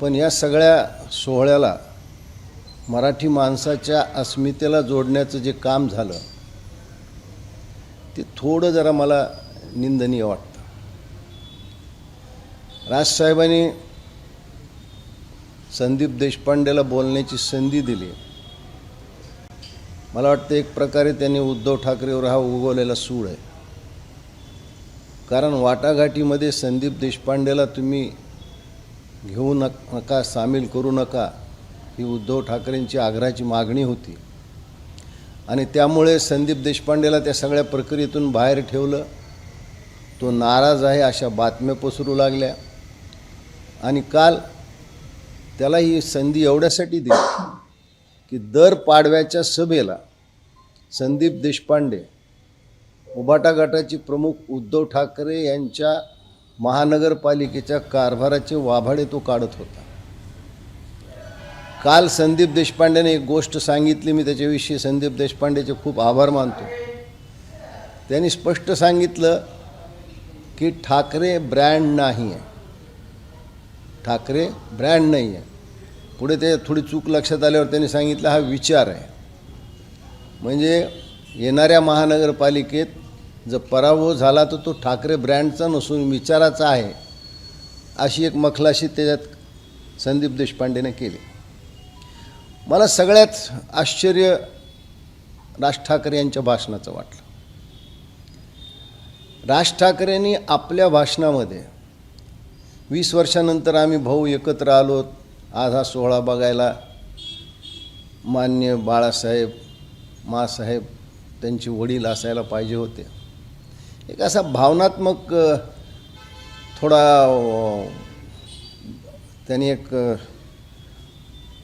पण या सगळ्या सोहळ्याला मराठी माणसाच्या अस्मितेला जोडण्याचं जे काम झालं ते थोडं जरा मला निंदनीय वाटतं. राजसाहेबांनी संदीप देशपांडेला बोलण्याची संधी दिली. मला वाटतं एक प्रकारे त्यांनी उद्धव ठाकरेवर हा उगवलेला सूळ आहे. कारण वाटाघाटीमध्ये संदीप देशपांडेला तुम्ही घेऊ नका, सामील करू नका, ही उद्धव ठाकरेंची आग्रहाची मागणी होती. आणि त्यामुळे संदीप देशपांडेला त्या सगळ्या प्रक्रियेतून बाहेर ठेवलं. तो नाराज आहे अशा बातम्या पसरू लागल्या. आणि काल त्याला ही संधी एवढ्यासाठी दिली की दर पाडव्याच्या सभेला संदीप देशपांडे उभाटा गटाचे प्रमुख उद्धव ठाकरे यांच्या महानगरपालिकेच्या कारभाराचे वाभाडे तो काढत होता. काल संदीप देशपांडेने एक गोष्ट सांगितली, मी त्याच्याविषयी संदीप देशपांडेचे खूप आभार मानतो. त्यांनी स्पष्ट सांगितलं की ठाकरे ब्रँड नाही आहे, ठाकरे ब्रँड नाही आहे. पुढे ते थोडी चूक लक्षात आल्यावर त्यांनी सांगितलं हा विचार आहे. म्हणजे येणाऱ्या महानगरपालिकेत जर पराभव झाला तर तो ठाकरे ब्रँडचा नसून विचाराचा आहे, अशी एक मखलाशी त्याच्यात संदीप देशपांडेने केली. मला सगळ्यात आश्चर्य राज ठाकरे यांच्या भाषणाचं वाटलं. राज ठाकरेंनी आपल्या भाषणामध्ये 20 वर्षानंतर आम्ही भाऊ एकत्र आलो, आज हा सोहळा बघायला माननीय बाळासाहेब मासाहेब त्यांचे वडील असायला पाहिजे होते. एक असा भावनात्मक थोडा त्यांनी एक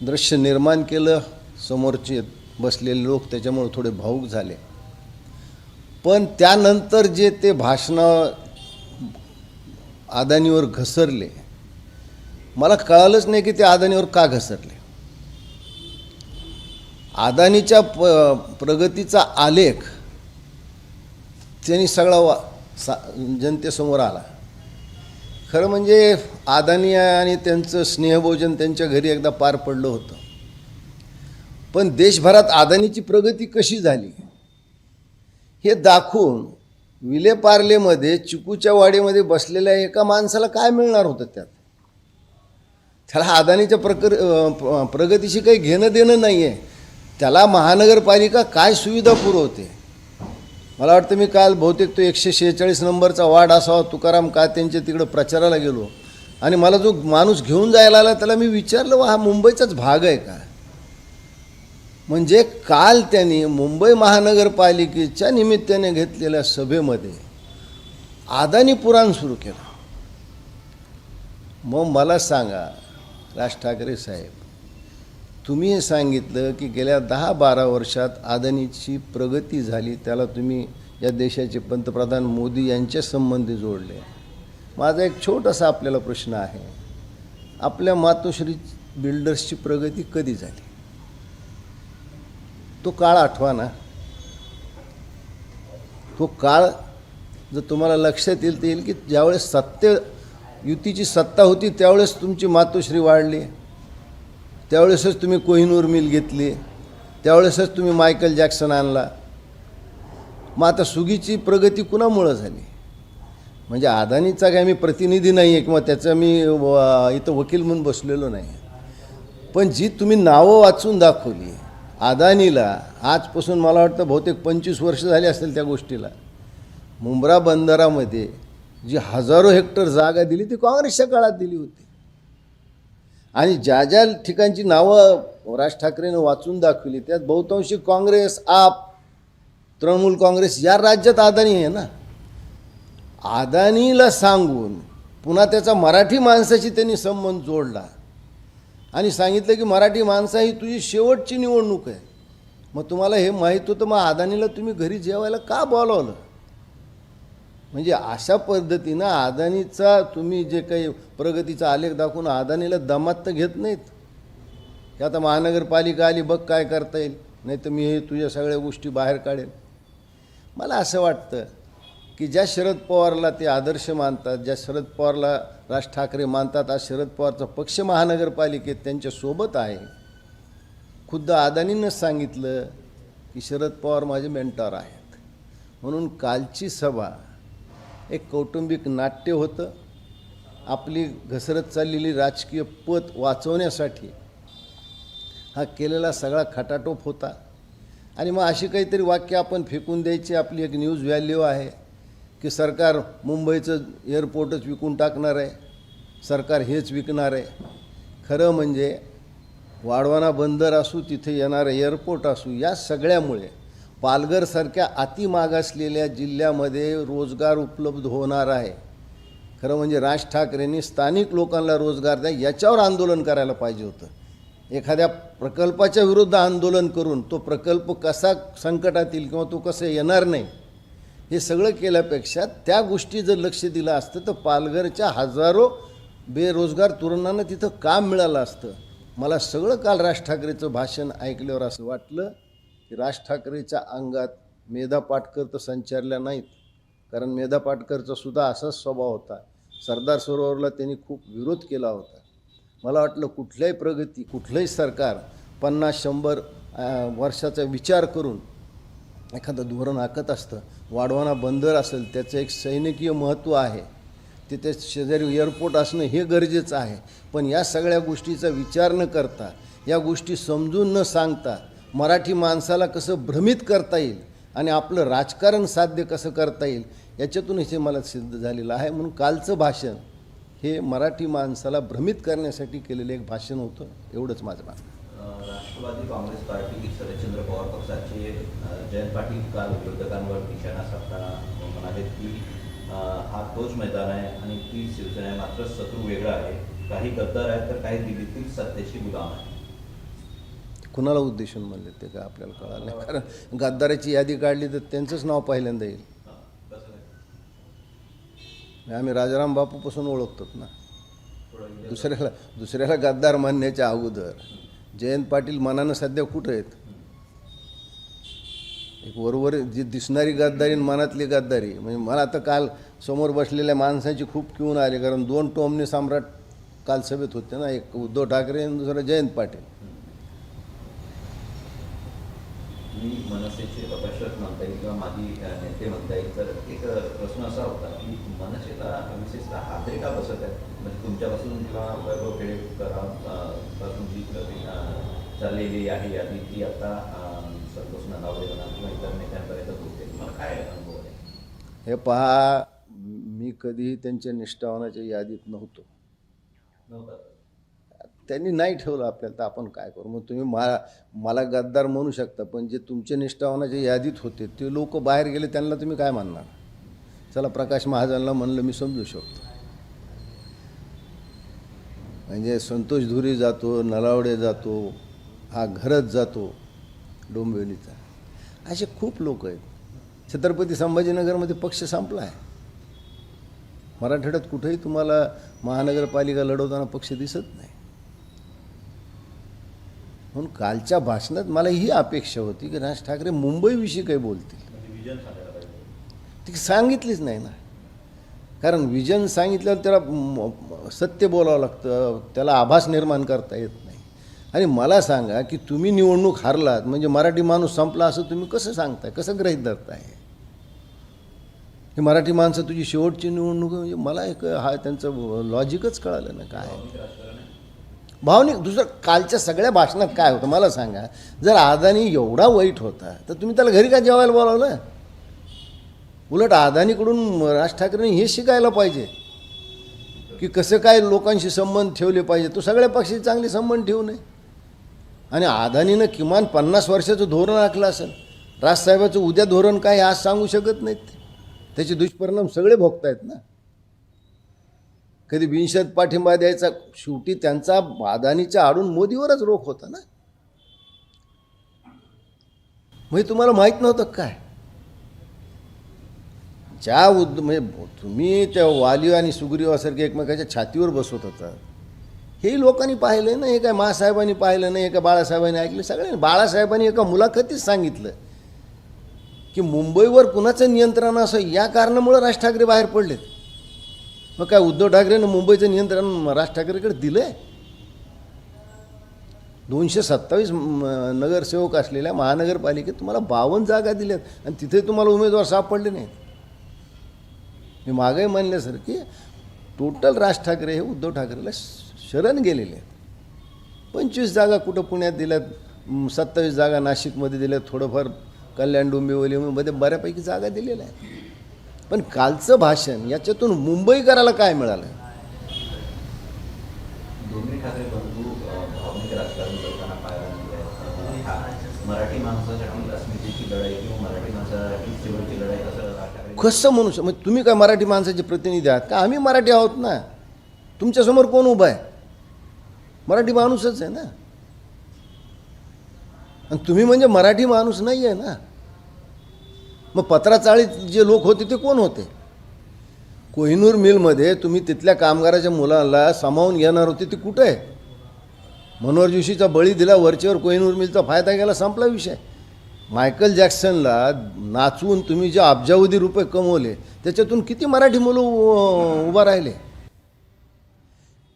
दृश्य निर्माण केलं. समोरचे बसलेले लोक त्याच्यामुळे थोडे भावुक झाले. पण त्यानंतर जे ते भाषणं अदानीवर घसरले, मला कळालंच नाही की ते अदानीवर का घसरले. अदानीच्या प्रगतीचा आलेख त्यांनी सगळा जनतेसमोर आला. खरं म्हणजे अदानी आणि त्यांचं स्नेहभोजन त्यांच्या घरी एकदा पार पडलं होतं. पण देशभरात अदानीची प्रगती कशी झाली हे दाखवून विलेपार्लेमध्ये चिकूच्या वाडीमध्ये बसलेल्या एका माणसाला काय मिळणार होतं त्यात. त्याला अदानीच्या प्रगतीशी काही घेणं देणं नाही आहे. त्याला महानगरपालिका काय सुविधा पुरवते. मला वाटतं मी काल बहुतेक तो 146 नंबरचा वार्ड असावा, तुकाराम का त्यांच्या तिकडं प्रचाराला गेलो आणि मला जो माणूस घेऊन जायला आला त्याला मी विचारलं, हा मुंबईचाच भाग आहे का. म्हणजे काल त्यांनी मुंबई महानगरपालिकेच्या निमित्ताने घेतलेल्या सभेमध्ये अदानी पुराण सुरू केलं. मग मला सांगा राज ठाकरे साहेब, तुम्ही हे सांगितलं की गेल्या 10-12 वर्षात अदानीची प्रगती झाली, त्याला तुम्ही या देशाचे पंतप्रधान मोदी यांच्या संबंधी जोडले. माझा एक छोटासा आपल्याला प्रश्न आहे, आपल्या मातोश्री बिल्डर्सची प्रगती कधी झाली तो काळ आठवा ना. तो काळ जर तुम्हाला लक्षात येईल तर येईल की ज्यावेळेस युतीची सत्ता होती त्यावेळेस तुमची मातोश्री वाढली, त्यावेळेसच तुम्ही कोहिनूर मिल घेतली, त्यावेळेसच तुम्ही मायकल जॅक्सन आणला. मग आता सुगीची प्रगती कुणामुळं झाली. म्हणजे अदानीचा काय मी प्रतिनिधी नाही आहे किंवा त्याचा मी इथं वकील म्हणून बसलेलो नाही. पण जी तुम्ही नावं वाचून दाखवली अदानीला, आजपासून मला वाटतं बहुतेक 25 वर्ष झाली असतील त्या गोष्टीला, मुंब्रा बंदरामध्ये जी हजारो हेक्टर जागा दिली ती काँग्रेसच्या काळात दिली होती. आणि ज्या ज्या ठिकाणची नावं राज ठाकरेंनी वाचून दाखवली त्यात बहुतांशी काँग्रेस, आप, तृणमूल काँग्रेस या राज्यात अदानी आहे ना. अदानीला सांगून पुन्हा त्याचा मराठी माणसाशी त्यांनी संबंध जोडला आणि सांगितलं की मराठी माणसा ही तुझी शेवटची निवडणूक आहे. मग तुम्हाला हे माहीत होतं, मग अदानीला तुम्ही घरी जेवायला का बोलावलं. म्हणजे अशा पद्धतीनं अदानीचा तुम्ही जे काही प्रगतीचा आलेख दाखवून अदानीला दमात तर घेत नाहीत की आता महानगरपालिका आली बघ काय करता येईल, नाही तर मी हे तुझ्या सगळ्या गोष्टी बाहेर काढेन. मला असं वाटतं की ज्या शरद पवारला ते आदर्श मानतात, ज्या शरद पवारला राज ठाकरे मानतात, आज शरद पवारचा पक्ष महानगरपालिकेत त्यांच्यासोबत आहे. खुद्द अदानींनीच सांगितलं की शरद पवार माझे मेंटॉर आहेत. म्हणून कालची सभा एक कौटुंबिक नाट्य होतं. आपली घसरत चाललेली राजकीय पत वाचवण्यासाठी हा केलेला सगळा खटाटोप होता. आणि मग अशी काहीतरी वाक्य आपण फेकून द्यायची आपली एक न्यूज व्हॅल्यू आहे की सरकार मुंबईचं एअरपोर्टच विकून टाकणार आहे, सरकार हेच विकणार आहे. खरं म्हणजे वाढवाना बंदर असू, तिथे येणारं एअरपोर्ट असू, या सगळ्यामुळे पालघरसारख्या अतिमागासलेल्या जिल्ह्यामध्ये रोजगार उपलब्ध होणार आहे. खरं म्हणजे राज ठाकरेंनी स्थानिक लोकांना रोजगार द्या याच्यावर आंदोलन करायला पाहिजे होतं. एखाद्या प्रकल्पाच्या विरुद्ध आंदोलन करून तो प्रकल्प कसा संकटात येईल किंवा तो कसं येणार नाही हे सगळं केल्यापेक्षा त्या गोष्टी जर लक्ष दिलं असतं तर पालघरच्या हजारो बेरोजगार तरुणांना तिथं काम मिळालं असतं. मला सगळं काल राज ठाकरेचं भाषण ऐकल्यावर असं वाटलं की राज ठाकरेच्या अंगात मेधा पाटकर तर संचारल्या नाहीत. कारण मेधा पाटकरचा सुद्धा असाच स्वभाव होता. सरदार सरोवरला त्यांनी खूप विरोध केला होता. मला वाटलं कुठल्याही प्रगती, कुठलंही सरकार 50-100 वर्षाचा विचार करून एखादं धोरण आखत असतं. वाढवाना बंदर असेल, त्याचं एक सैनिकीय महत्त्व आहे, तिथे शेजारी एअरपोर्ट असणं हे गरजेचं आहे. पण या सगळ्या गोष्टीचा विचार न करता, या गोष्टी समजून न सांगता मराठी माणसाला कसं भ्रमित करता येईल आणि आपलं राजकारण साध्य कसं करता येईल याच्यातून हे मला सिद्ध झालेलं आहे. म्हणून कालचं भाषण हे मराठी माणसाला भ्रमित करण्यासाठी केलेलं एक भाषण होतं. एवढंच माझं म्हणणं. राष्ट्रवादी काँग्रेस पार्टी शरदचंद्र पवार पक्षाचे जयंत पाटील काल विरोधकांवर निशाणा साधताना म्हणाले की हा तोच मैदान आहे आणि ती शिवसेना आहे, मात्र शत्रू वेगळा आहे. काही गद्दार आहेत तर काही दिल्लीतील सत्तेची गुलाम आहे. कुणाला उद्देशून म्हणले ते काय आपल्याला कळालं नाही. कारण गद्दाराची यादी काढली तर त्यांचंच नाव पहिल्यांदा येईल. आम्ही राजाराम बापूपासून ओळखतात ना. दुसऱ्याला गद्दार मानण्याच्या अगोदर जयंत पाटील मनानं सध्या कुठं आहेत? एक वरवर जी दिसणारी गद्दारी आणि मनातली गद्दारी, म्हणजे मला आता काल समोर बसलेल्या माणसाची खूप किवून आली. कारण 2 टोमणे सम्राट काल सभेत होते ना, एक उद्धव ठाकरे आणि दुसरा जयंत पाटील. मी मनसेचे अपयश म्हणता येईल किंवा माजी नेते म्हणता येईल. तर एक प्रश्न असा होता की मनसेला विशेषतः हादरे का बसत आहे? म्हणजे तुमच्यापासून किंवा वैभव खेडेकरांपासून जी चाललेली आहे यादी ती आता संतोष नलावडे किंवा इतर नेत्यांपर्यंत पोहोचते. तुम्हाला काय अनुभव आहे? हे पहा, मी कधीही त्यांच्या निष्ठावानाच्या यादीत नव्हतं. त्यांनी नाही ठेवलं आपल्याला, तर आपण काय करू? मग तुम्ही मला गद्दार म्हणू शकता, पण जे तुमच्या निष्ठावानाच्या यादीत होते ते लोक बाहेर गेले, त्यांना तुम्ही काय म्हणणार? चला, प्रकाश महाजनला म्हणलं मी समजू शकतो. म्हणजे संतोष धुरी जातो, नलावडे जातो, हा घरच जातो डोंबिवलीचा, असे खूप लोक आहेत. छत्रपती संभाजीनगरमध्ये पक्ष संपला आहे. मराठवाड्यात कुठेही तुम्हाला महानगरपालिका लढवताना पक्ष दिसत नाही. म्हणून कालच्या भाषणात मला ही अपेक्षा होती की राज ठाकरे मुंबईविषयी काही बोलतील. ती सांगितलीच नाही ना. कारण विजन सांगितल्यावर त्याला सत्य बोलावं लागतं, त्याला आभास निर्माण करता येत नाही. आणि मला सांगा की तुम्ही निवडणूक हारलात म्हणजे मराठी माणूस संपला असं तुम्ही कसं सांगताय, कसं गृहीत धरताय? हे मराठी माणसं तुझी शेवटची निवडणूक म्हणजे मला एक हा त्यांचं लॉजिकच कळालं ना काय भावनिक. दुसरं कालच्या सगळ्या भाषणात काय होतं मला सांगा. जर अदानी एवढा वाईट होता तर तुम्ही त्याला घरी का जेवायला बोलावलं? उलट अदानीकडून राज ठाकरेंनी हे शिकायला पाहिजे की कसं काय लोकांशी संबंध ठेवले पाहिजे. तो सगळ्या पक्षाशी चांगले संबंध ठेवू नये. आणि अदानीनं किमान 50 वर्षाचं धोरण आखलं असेल. राजसाहेबाचं उद्या धोरण काय आज सांगू शकत नाहीत. त्याचे दुष्परिणाम सगळे भोगतायत ना. कधी बिनशर्त पाठिंबा द्यायचा, शेवटी त्यांचा अदानीच्या आडून मोदीवरच रोख होता ना. म्हणजे तुम्हाला माहीत नव्हतं काय? म्हणजे तुम्ही त्या वालिव आणि सुग्रीवासारखे एकमेकाच्या छातीवर बसवत होता. हेही लोकांनी पाहिलं ना. हे काय मासाहेबांनी पाहिलं नाही, हे काय बाळासाहेबांनी ऐकलं? सगळ्यांनी. बाळासाहेबांनी एका मुलाखतीत सांगितलं की मुंबईवर कुणाचं नियंत्रण असं या कारणामुळं राज ठाकरे बाहेर पडलेत. मग काय उद्धव ठाकरेनं मुंबईचं नियंत्रण राज ठाकरेकडे दिलं आहे? 227 नगरसेवक असलेल्या महानगरपालिकेत तुम्हाला 52 जागा दिल्यात आणि तिथे तुम्हाला उमेदवार सापडले नाहीत. मी मागेही म्हणल्यासर की टोटल राज ठाकरे हे उद्धव ठाकरेला शरण गेलेले आहेत. 25 जागा कुठं पुण्यात दिल्यात, 27 जागा नाशिकमध्ये दिल्यात, थोडंफार कल्याण डोंबिवलीमध्ये बऱ्यापैकी जागा दिलेल्या आहेत. पण कालचं भाषण याच्यातून मुंबईकराला काय मिळालं? दोन्ही ठाकरे बंधू भावनिक राजकारण करताना पाहायला मिळाले. हा मराठी माणसासाठी अस्मितेची लढाई किंवा मराठी माणसासाठी शेवटची लढाई असं राज ठाकरे कसं म्हणू म्हणजे तुम्ही काय मराठी माणसाचे प्रतिनिधी आहात का? आम्ही मराठी आहोत ना. तुमच्यासमोर कोण उभा आहे? मराठी माणूसच आहे ना. आणि तुम्ही म्हणजे मराठी माणूस नाही आहे ना. मग पत्राचाळीत जे लोक होते ते कोण होते? कोहिनूर मिलमध्ये तुम्ही तिथल्या कामगाराच्या मुलाला सामावून घेणार होते ते कुठं आहे? मनोहर जोशीचा बळी दिला, वरचेवर कोहिनूर मिलचा फायदा घ्यायला संपला विषय. मायकल जॅक्सनला नाचवून तुम्ही जे अब्जावधी रुपये कमवले त्याच्यातून किती मराठी मुलं उभा राहिले?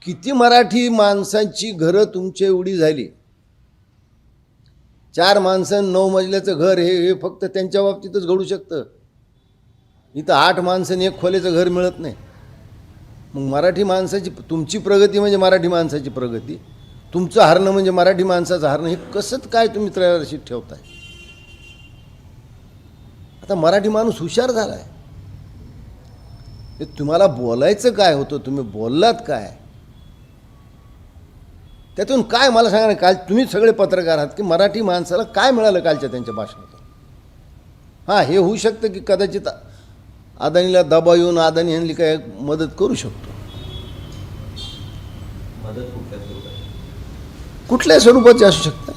किती मराठी माणसांची घरं तुमच्या एवढी झाली? 4 माणसं 9 मजल्याचं घर हे फक्त त्यांच्या बाबतीतच घडू शकतं. इथं 8 माणसांनी 1 खोलीचं घर मिळत नाही. मग मराठी माणसाची तुमची प्रगती म्हणजे मराठी माणसाची प्रगती, तुमचं हरणं म्हणजे मराठी माणसाचं हरणं, हे कसं काय तुम्ही त्रयाशीत ठेवताय? आता मराठी माणूस हुशार झाला आहे. हे तुम्हाला बोलायचं काय होतं, तुम्ही बोललात काय? त्यातून काय मला सांगा ना, काल तुम्ही सगळे पत्रकार आहात की मराठी माणसाला काय मिळालं कालच्या त्यांच्या भाषणातून? हां, हे होऊ शकतं की कदाचित अदानीला दबाव येऊन अदानी यांनी काय मदत करू शकतो. मदत कुठल्या स्वरूपाची? कुठल्या स्वरूपाची असू शकतं?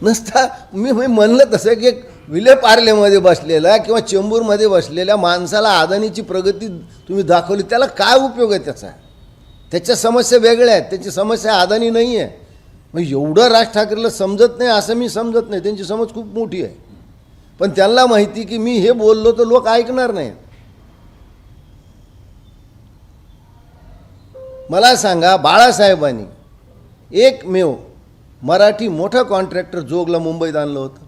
नसता मी म्हणलं तसं की एक विले पार्लेमध्ये बसलेला किंवा चेंबूरमध्ये बसलेल्या माणसाला अदानीची प्रगती तुम्ही दाखवली, त्याला काय उपयोग आहे त्याचा? त्याच्या समस्या वेगळ्या आहेत, त्याची समस्या अदानी नाही आहे. मग एवढं राज ठाकरेला समजत नाही असं मी समजत नाही. त्यांची समज खूप मोठी आहे. पण त्यांना माहिती की मी हे बोललो तर लोक ऐकणार नाहीत. मला सांगा, बाळासाहेबांनी एकमेव मराठी मोठा कॉन्ट्रॅक्टर जोगला मुंबईत आणलं होतं.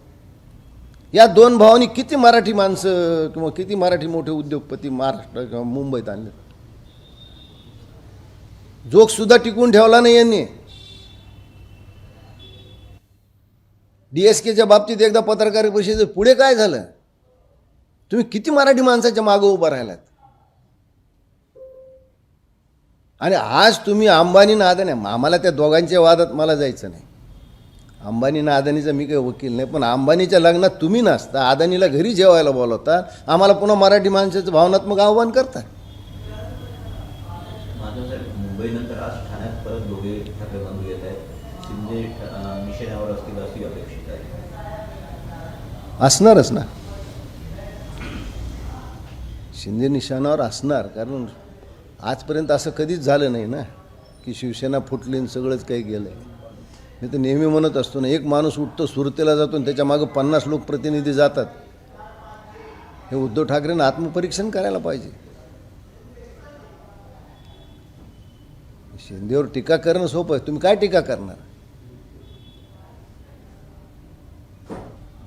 या 2 भावांनी किती मराठी माणसं किंवा किती मराठी मोठे उद्योगपती महाराष्ट्र किंवा मुंबईत आणले? जोगसुद्धा टिकवून ठेवला नाही यांनी. DSKच्या बाबतीत एकदा पत्रकार परिषदेत पुढे काय झालं? तुम्ही किती मराठी माणसाच्या मागं उभं राहिलात? आणि आज तुम्ही अंबानी आणि अदानी, आम्हाला त्या दोघांच्या वादात मला जायचं नाही. अंबानी आणि अदानीचा मी काही वकील नाही, पण अंबानीच्या लग्नात तुम्ही नसता, अदानीला घरी जेवायला बोलवता, आम्हाला पुन्हा मराठी माणसाचं भावनात्मक आव्हान करता. मुंबईनंतर आज ठाण्यात परत दोघे ठाकरे बंधू येत आहेत. शिंदे निशाण्यावर असतील अशी अपेक्षित आहे. असणारच ना, शिंदे निशाणावर असणार. कारण आजपर्यंत असं कधीच झालं नाही ना की शिवसेना फुटली आणि सगळंच काही गेलं आहे. मी तर नेहमी म्हणत असतो ना, एक माणूस उठतो सुरतेला जातो आणि त्याच्या मागं 50 लोकप्रतिनिधी जातात. हे उद्धव ठाकरेंना आत्मपरीक्षण करायला पाहिजे. शिंदेवर टीका करणं सोपं आहे. तुम्ही काय टीका करणार?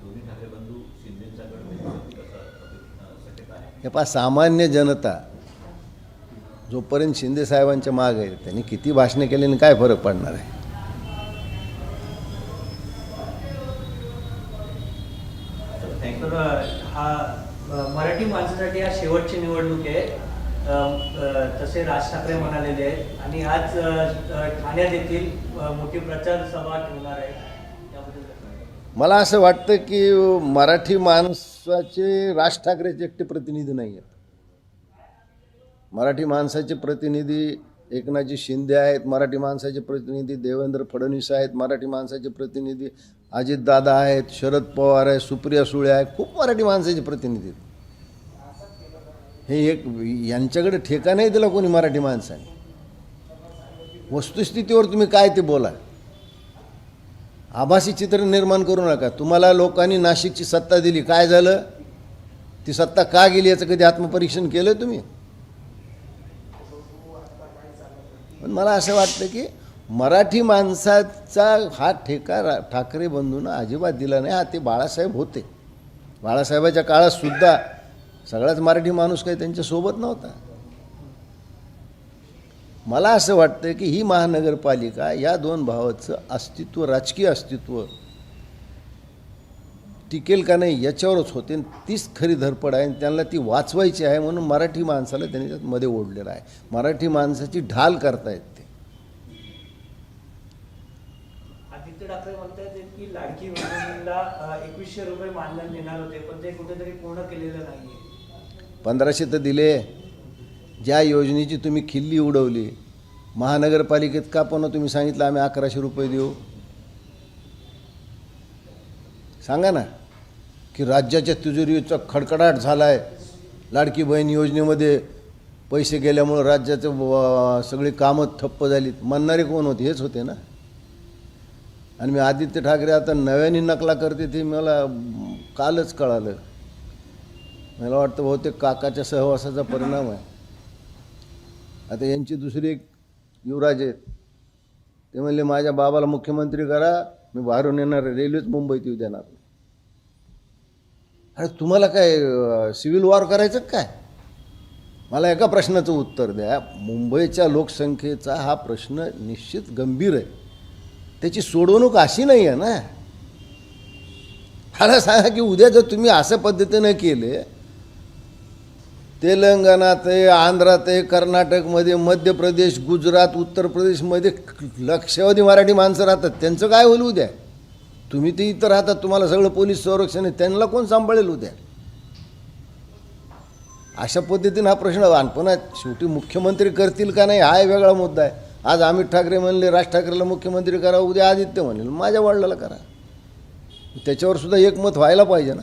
दोन्ही ठाकरे बंधू शिंदेचा गड शक्यता आहे. हे पहा, सामान्य जनता जोपर्यंत शिंदे साहेबांच्या माग आहे, त्यांनी किती भाषणे केल्याने काय फरक पडणार आहे? थँक्यू. हा मराठी माणसासाठी हा शेवटची निवडणूक आहे, तसे राज ठाकरे म्हणालेले आहेत. आणि आज ठाण्यात देखील मोठी प्रचार सभा ठेवणार आहे. मला असं वाटतं की मराठी माणसाचे राज ठाकरेचे एकटे प्रतिनिधी नाही आहेत. मराठी माणसाचे प्रतिनिधी एकनाथजी शिंदे आहेत, मराठी माणसाचे प्रतिनिधी देवेंद्र फडणवीस आहेत, मराठी माणसाचे प्रतिनिधी अजितदादा आहेत, शरद पवार आहे, सुप्रिया सुळे आहे. खूप मराठी माणसाचे प्रतिनिधी आहेत. हे एक यांच्याकडे ठेका नाही दिला कोणी मराठी माणसाने. वस्तुस्थितीवर तुम्ही काय ते बोला. आभासी चित्र निर्माण करू नका. तुम्हाला लोकांनी नाशिकची सत्ता दिली, काय झालं? ती सत्ता का गेली याचं कधी आत्मपरीक्षण केलं तुम्ही? पण मला असं वाटतं की मराठी माणसाचा हा ठेका ठाकरे बंधूंना अजिबात दिला नाही. हा ते बाळासाहेब होते. बाळासाहेबाच्या काळात सुद्धा सगळाच मराठी माणूस काही त्यांच्यासोबत नव्हता. मला असं वाटतं की ही महानगरपालिका या दोन भावाचं अस्तित्व, राजकीय अस्तित्व टिकेल का नाही याच्यावरच होते. तीच खरी धडपड आहे आणि त्यांना ती वाचवायची आहे. म्हणून मराठी माणसाला त्यांनी त्यात मध्ये ओढलेलं आहे. मराठी माणसाची ढाल करतायत ते. आदित्य ठाकरे म्हणतात की लाडकी बहिणीला 2100 रुपये मानधन देणार होते, पण ते कुठेतरी पूर्ण केलेलं नाहीये. 1500 तर दिले. ज्या योजनेची तुम्ही खिल्ली उडवली महानगरपालिकेत, का पण तुम्ही सांगितलं आम्ही 1100 रुपये देऊ? सांगा ना. की राज्याच्या तिजोरीचा खडखडाट झाला आहे, लाडकी बहीण योजनेमध्ये पैसे गेल्यामुळं राज्याचं सगळी कामं ठप्प झालीत. म्हणणारे कोण होते? हेच होते ना. आणि मी आदित्य ठाकरे आता नव्याने नकला करते ते मला कालच कळालं. मला वाटतं बहुतेक काकाच्या सहवासाचा परिणाम आहे. आता यांची दुसरी एक युवराज आहेत, ते म्हणले माझ्या बाबाला मुख्यमंत्री करा, मी बाहेरून येणार, रेल्वेच मुंबईत येऊ देणार. अरे तुम्हाला काय सिव्हिल वॉर करायचं काय? मला एका प्रश्नाचं उत्तर द्या. मुंबईच्या लोकसंख्येचा हा प्रश्न निश्चित गंभीर आहे. त्याची सोडवणूक अशी नाही आहे ना. मला सांगा की उद्या जर तुम्ही असं पद्धतीनं केले, तेलंगणात आहे, आंध्रात आहे, कर्नाटकमध्ये, मध्य प्रदेश, गुजरात, उत्तर प्रदेशमध्ये लक्षावधी मराठी माणसं राहतात, त्यांचं काय होईल उद्या? तुम्ही ते इथं राहतात, तुम्हाला सगळं पोलीस संरक्षण आहे, त्यांना कोण सांभाळेल उद्या? अशा पद्धतीनं हा प्रश्न पुन्हा शेवटी मुख्यमंत्री करतील का नाही हा वेगळा मुद्दा आहे. आज अमित ठाकरे म्हणले राज ठाकरेला मुख्यमंत्री करा, उद्या आदित्य म्हणेल माझ्या वडिलाला करा. त्याच्यावर सुद्धा एकमत व्हायला पाहिजे ना.